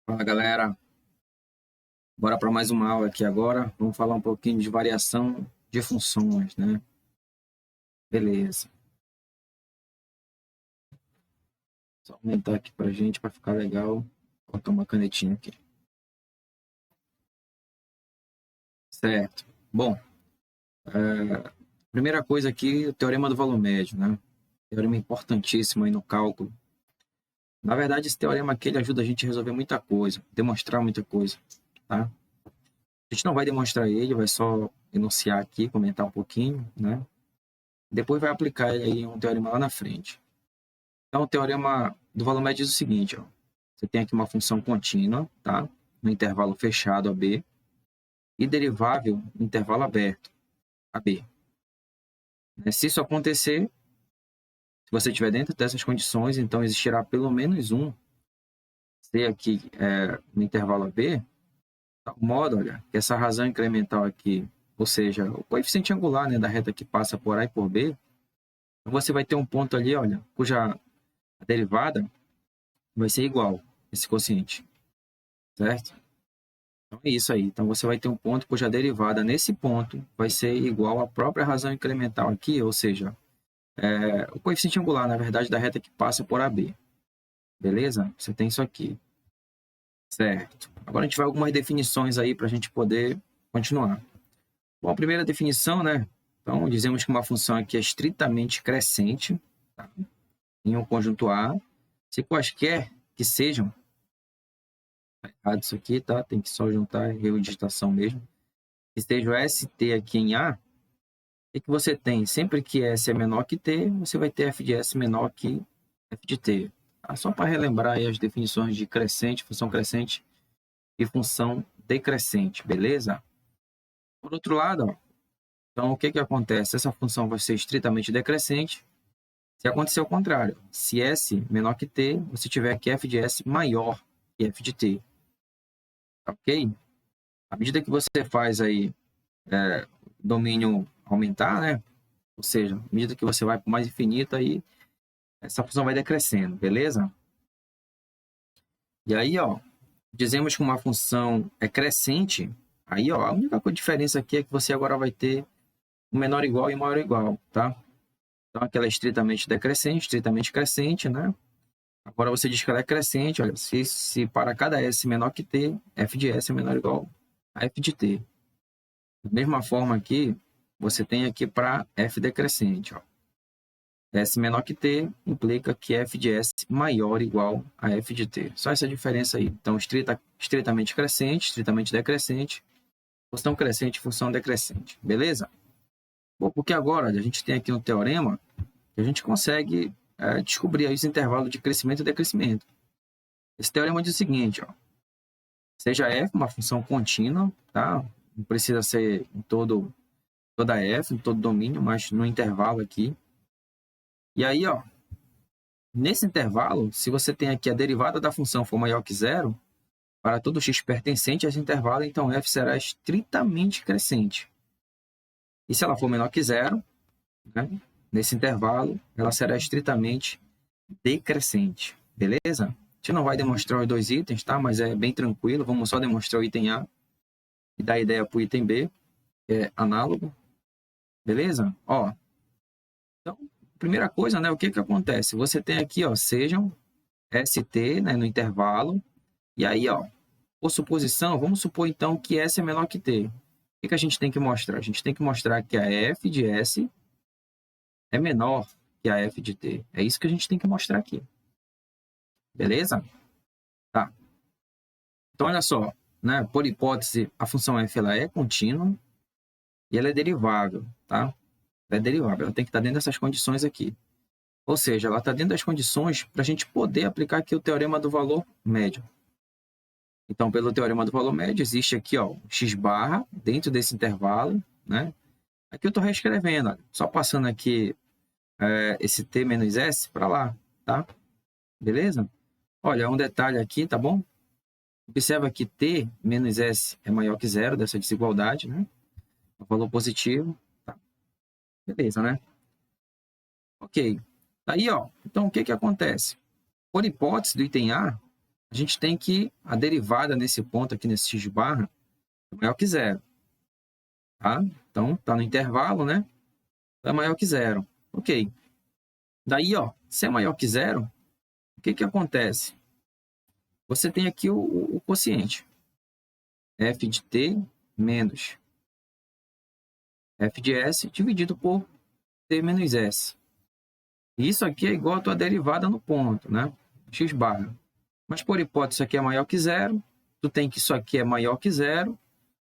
Fala galera, bora para mais uma aula aqui agora. Vamos falar um pouquinho de variação de funções, né? Beleza. Só aumentar aqui para gente para ficar legal. Vou colocar uma canetinha aqui. Certo. Bom, primeira coisa aqui, o teorema do valor médio, né? Teorema importantíssimo aí no cálculo. Na verdade, esse teorema aqui ele ajuda a gente a resolver muita coisa, demonstrar muita coisa, tá? A gente não vai demonstrar ele, vai só enunciar aqui, comentar um pouquinho, né? Depois vai aplicar ele aí em um teorema lá na frente. Então, o teorema do valor médio diz o seguinte, ó. Você tem aqui uma função contínua, tá? No intervalo fechado AB, e derivável no intervalo aberto, AB. Se isso acontecer, se você estiver dentro dessas condições, então existirá pelo menos um C aqui no intervalo AB, de tal modo, olha, que essa razão incremental aqui, ou seja, o coeficiente angular, né, da reta que passa por A e por B, então você vai ter um ponto ali, olha, cuja derivada vai ser igual a esse quociente, certo? Então é isso aí. Então você vai ter um ponto cuja derivada nesse ponto vai ser igual à própria razão incremental aqui, ou seja, o coeficiente angular, na verdade, da reta que passa por AB. Beleza? Você tem isso aqui. Certo. Agora a gente vai algumas definições aí para a gente poder continuar. Bom, a primeira definição, né? Então, dizemos que uma função aqui é estritamente crescente, tá? Em um conjunto A, se quaisquer que sejam, tá errado isso aqui, tá? Tem que só juntar erro de digitação mesmo, que seja o ST aqui em A, o que você tem? Sempre que S é menor que T, você vai ter f de S menor que f de T. Tá? Só para relembrar aí as definições de crescente, função crescente e função decrescente, beleza? Por outro lado, ó, então o que acontece? Essa função vai ser estritamente decrescente se acontecer o contrário. Se S menor que T, você tiver que f de S maior que f de T. Ok? À medida que você faz aí domínio aumentar, né? Ou seja, à medida que você vai para o mais infinito, aí essa função vai decrescendo, beleza? E aí, ó, dizemos que uma função é crescente, aí, ó, a única diferença aqui é que você agora vai ter um menor igual e um maior igual, tá? Então, aquela é estritamente decrescente, estritamente crescente, né? Agora você diz que ela é crescente, olha, se para cada S menor que T, f de S é menor ou igual a f de T. Da mesma forma aqui, você tem aqui para f decrescente, ó. S menor que T implica que f de S maior ou igual a f de T. Só essa diferença aí. Então, estritamente crescente, estritamente decrescente, função crescente, função decrescente. Beleza? Bom, porque agora a gente tem aqui um teorema que a gente consegue descobrir aí os intervalos de crescimento e decrescimento. Esse teorema diz o seguinte, ó, seja f uma função contínua, tá? Não precisa ser em toda f, em todo domínio, mas no intervalo aqui. E aí, ó, nesse intervalo, se você tem aqui a derivada da função for maior que zero, para todo x pertencente a esse intervalo, então f será estritamente crescente. E se ela for menor que zero, né, nesse intervalo, ela será estritamente decrescente. Beleza? A gente não vai demonstrar os dois itens, tá? Mas é bem tranquilo. Vamos só demonstrar o item A e dar ideia para o item B, que é análogo. Beleza? Ó, então, primeira coisa, né? O que acontece? Você tem aqui, ó, sejam ST, né, no intervalo. E aí, ó, por suposição, vamos supor então que S é menor que T. O que a gente tem que mostrar? A gente tem que mostrar que a F de S é menor que a F de T. É isso que a gente tem que mostrar aqui. Beleza? Tá. Então, olha só, né? Por hipótese, a função f ela é contínua e ela é derivável, tá? Ela é derivável, ela tem que estar dentro dessas condições aqui. Ou seja, ela está dentro das condições para a gente poder aplicar aqui o teorema do valor médio. Então, pelo teorema do valor médio, existe aqui, ó, x barra dentro desse intervalo, né? Aqui eu estou reescrevendo, ó, só passando aqui esse t menos s para lá, tá? Beleza? Olha, um detalhe aqui, tá bom? Observa que t menos s é maior que zero dessa desigualdade, né? O valor positivo, tá? Beleza, né? Ok. Aí, ó, então o que acontece? Por hipótese do item A, a gente tem que a derivada nesse ponto aqui, nesse x barra, é maior que zero. Tá? Então, está no intervalo, né? É maior que zero. Ok. Daí, ó, se é maior que zero, o que que acontece? Você tem aqui o quociente. F de t menos f de s dividido por t menos s. Isso aqui é igual a tua derivada no ponto, né? X barra. Mas por hipótese, isso aqui é maior que zero. Tu tem que isso aqui é maior que zero,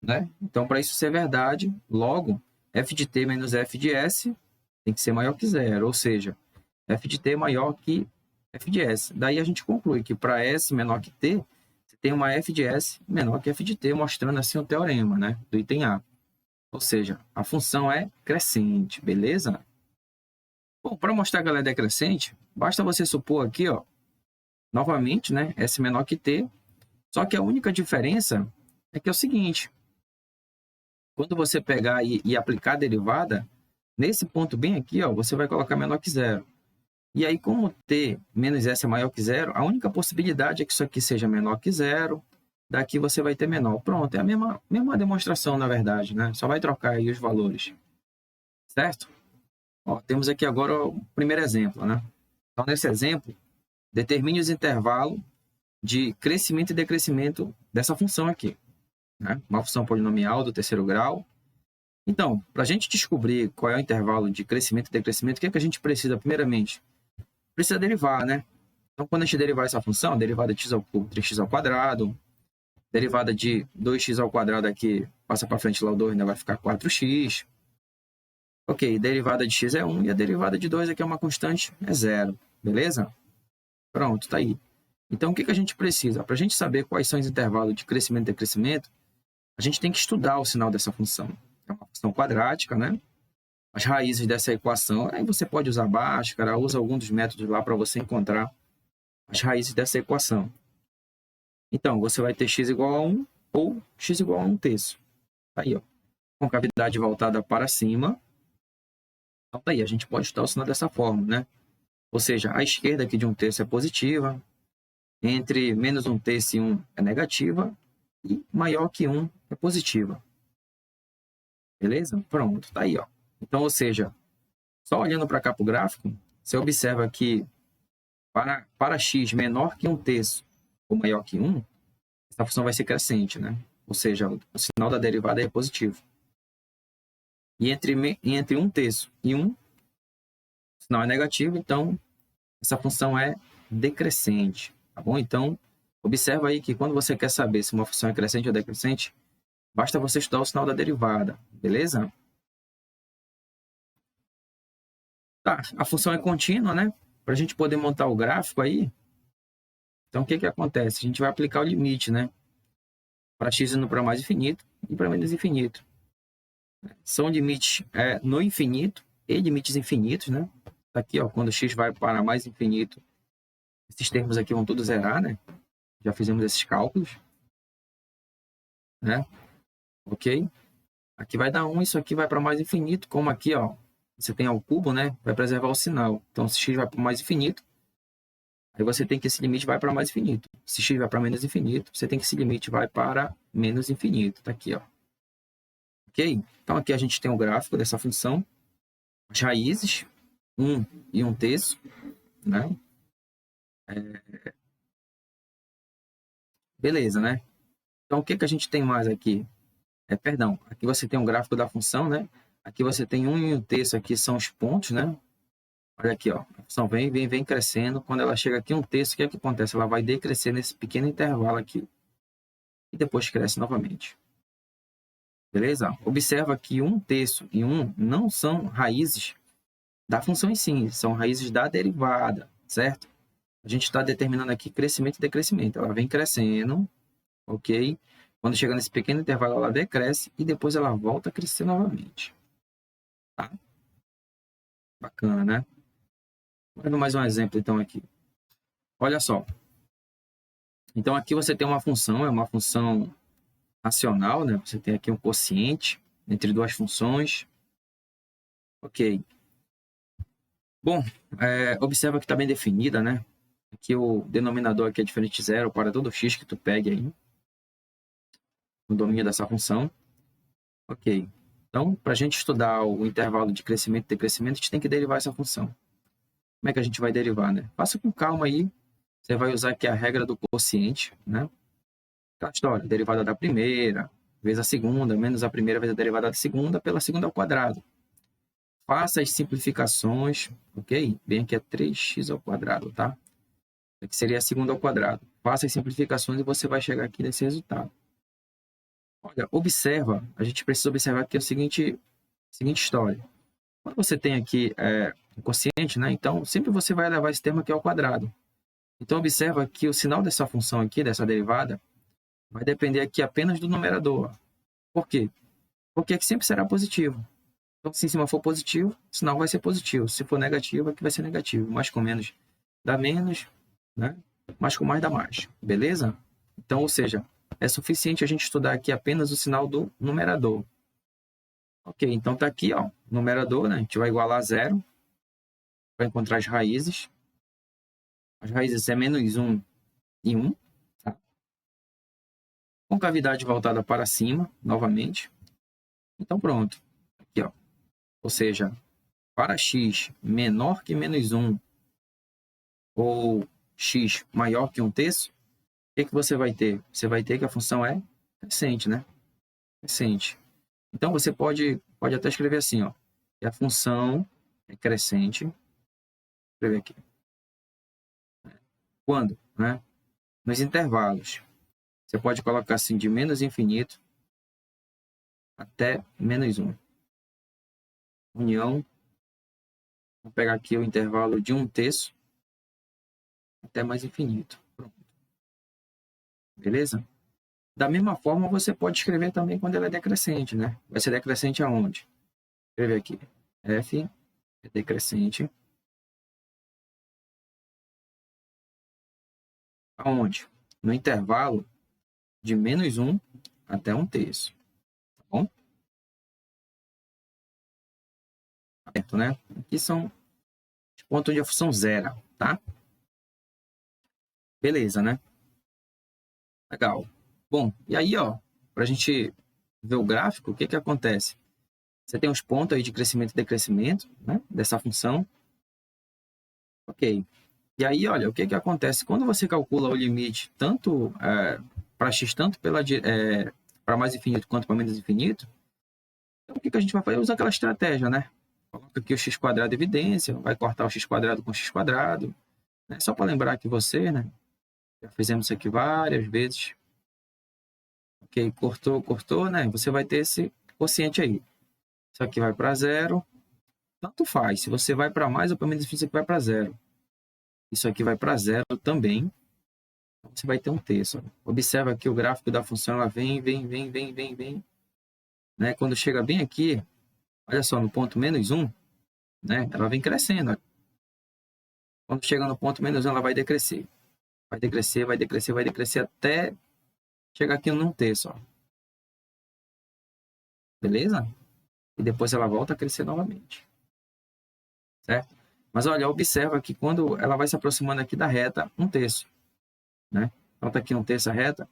né? Então, para isso ser verdade, logo, f de t menos f de s tem que ser maior que zero. Ou seja, f de t é maior que f de s. Daí a gente conclui que para s menor que t, você tem uma f de s menor que f de t, mostrando assim o teorema, né? Do item A. Ou seja, a função é crescente, beleza? Bom, para mostrar que ela é decrescente, basta você supor aqui, ó, novamente, né, S menor que T, só que a única diferença é que é o seguinte, quando você pegar e aplicar a derivada, nesse ponto bem aqui, ó, você vai colocar menor que zero. E aí, como T menos S é maior que zero, a única possibilidade é que isso aqui seja menor que zero, daqui você vai ter menor. Pronto, é a mesma demonstração, na verdade, né? Só vai trocar aí os valores, certo? Ó, temos aqui agora o primeiro exemplo, né? Então, nesse exemplo, determine os intervalos de crescimento e decrescimento dessa função aqui, né? Uma função polinomial do terceiro grau. Então, para a gente descobrir qual é o intervalo de crescimento e decrescimento, o que é que a gente precisa, primeiramente? Precisa derivar, né? Então, quando a gente derivar essa função, derivada de x ao cubo, 3x ao quadrado, derivada de 2x ao quadrado aqui, passa para frente lá o 2, ainda vai ficar 4x. Ok, derivada de x é 1 e a derivada de 2 aqui é uma constante, é 0. Beleza? Pronto, tá aí. Então, o que a gente precisa? Para a gente saber quais são os intervalos de crescimento e decrescimento, a gente tem que estudar o sinal dessa função. É uma função quadrática, né? As raízes dessa equação, aí você pode usar Bhaskara, usa algum dos métodos lá para você encontrar as raízes dessa equação. Então, você vai ter x igual a 1 ou x igual a 1 terço. Tá aí, ó. Com cavidade voltada para cima. Então, tá aí, a gente pode estudar o sinal dessa forma, né? Ou seja, a esquerda aqui de 1 terço é positiva, entre menos 1 terço e 1 é negativa, e maior que 1 é positiva. Beleza? Pronto, tá aí, ó. Então, ou seja, só olhando para cá para o gráfico, você observa que para x menor que 1 terço ou maior que 1, essa função vai ser crescente, né? Ou seja, o sinal da derivada é positivo. E entre 1 terço e 1, o sinal é negativo, então essa função é decrescente, tá bom? Então, observa aí que quando você quer saber se uma função é crescente ou decrescente, basta você estudar o sinal da derivada, beleza? Tá, a função é contínua, né? Para a gente poder montar o gráfico aí, então o que que acontece? A gente vai aplicar o limite, né? Para x indo para mais infinito e para menos infinito. São limites no infinito e limites infinitos, né? Aqui, ó, quando x vai para mais infinito, esses termos aqui vão todos zerar, né? Já fizemos esses cálculos, né? Ok? Aqui vai dar 1, isso aqui vai para mais infinito, como aqui, ó, você tem ao cubo, né? Vai preservar o sinal. Então, se x vai para mais infinito, aí você tem que esse limite vai para mais infinito. Se x vai para menos infinito, você tem que esse limite vai para menos infinito. Tá aqui, ó. Ok? Então, aqui a gente tem o gráfico dessa função. As raízes, 1 e 1 terço, né? Beleza, né? Então, o que que a gente tem mais aqui? Perdão, aqui você tem um gráfico da função, né? Aqui você tem 1 e 1 terço, aqui são os pontos, né? Olha aqui, ó. A função vem crescendo. Quando ela chega aqui 1 terço, o que é que acontece? Ela vai decrescer nesse pequeno intervalo aqui. E depois cresce novamente. Beleza? Observa que 1 terço e 1 não são raízes da função em si, são raízes da derivada, certo? A gente está determinando aqui crescimento e decrescimento. Ela vem crescendo, ok? Quando chega nesse pequeno intervalo, ela decresce e depois ela volta a crescer novamente. Tá? Bacana, né? Vamos ver mais um exemplo, então, aqui. Olha só. Então, aqui você tem uma função, é uma função racional, né? Você tem aqui um quociente entre duas funções. Ok. Bom, observa que está bem definida, né? Aqui o denominador aqui é diferente de zero para todo x que tu pegue aí, no domínio dessa função. Ok. Então, para a gente estudar o intervalo de crescimento e decrescimento, a gente tem que derivar essa função. Como é que a gente vai derivar, né? Faça com calma aí. Você vai usar aqui a regra do quociente, né? Aquela história, derivada da primeira, vezes a segunda, menos a primeira vezes a derivada da segunda, pela segunda ao quadrado. Faça as simplificações, ok? Bem aqui é 3x ao quadrado, tá? Aqui seria a segunda ao quadrado. Faça as simplificações e você vai chegar aqui nesse resultado. Olha, observa, a gente precisa observar aqui a seguinte história. Quando você tem aqui o quociente, né? Então, sempre você vai levar esse termo aqui ao quadrado. Então, observa que o sinal dessa função aqui, dessa derivada, vai depender aqui apenas do numerador. Por quê? Porque aqui sempre será positivo. Então, se em cima for positivo, o sinal vai ser positivo. Se for negativo, aqui vai ser negativo. Mais com menos dá menos, né? Mais com mais dá mais. Beleza? Então, ou seja, é suficiente a gente estudar aqui apenas o sinal do numerador. Ok, então tá aqui, ó, numerador, né? A gente vai igualar a zero. Vai encontrar as raízes. As raízes é menos 1 e 1. Tá? Concavidade voltada para cima, novamente. Então, pronto. Aqui, ó. Ou seja, para x menor que menos 1 ou x maior que 1/3, o que você vai ter? Você vai ter que a função é crescente, né? Crescente. Então, você pode até escrever assim, ó, que a função é crescente. Vou escrever aqui. Quando? Né? Nos intervalos. Você pode colocar assim, de menos infinito até menos 1. União. Vou pegar aqui o intervalo de 1/3 até mais infinito. Pronto. Beleza? Da mesma forma, você pode escrever também quando ela é decrescente, né? Vai ser decrescente aonde? Vou escrever aqui. F é decrescente. Aonde? No intervalo de menos 1 até 1/3. Tá bom? Aberto, né? Aqui são os pontos onde a função zera, tá? Beleza, né? Legal. Bom, e aí, ó, para a gente ver o gráfico, o que que acontece? Você tem os pontos aí de crescimento e decrescimento, né? Dessa função. Ok. E aí, olha, o que que acontece? Quando você calcula o limite tanto para x, tanto para mais infinito quanto para menos infinito, então o que que a gente vai fazer? Usa aquela estratégia, né? Coloca aqui o x² de evidência, vai cortar o x² com x², né? Só para lembrar que você, né? Já fizemos isso aqui várias vezes. Ok, cortou, né? Você vai ter esse quociente aí. Isso aqui vai para zero. Tanto faz. Se você vai para mais ou para menos infinito, isso aqui vai para zero. Isso aqui vai para zero também. Você vai ter 1/3. Observa que o gráfico da função ela vem. Né? Quando chega bem aqui, olha só, no ponto menos 1, né? Ela vem crescendo. Quando chega no ponto menos 1, ela vai decrescer. Vai decrescer até chegar aqui no 1/3. Beleza? E depois ela volta a crescer novamente. Certo? Mas olha, observa que quando ela vai se aproximando aqui da reta 1/3, né? Então tá aqui 1/3 a reta.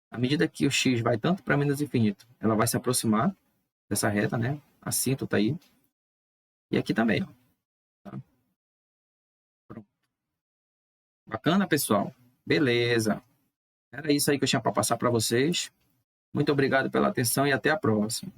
À medida que o x vai tanto para menos infinito, ela vai se aproximar dessa reta, né? Assim, tu tá aí. E aqui também, ó. Tá? Pronto. Bacana, pessoal? Beleza. Era isso aí que eu tinha para passar para vocês. Muito obrigado pela atenção e até a próxima.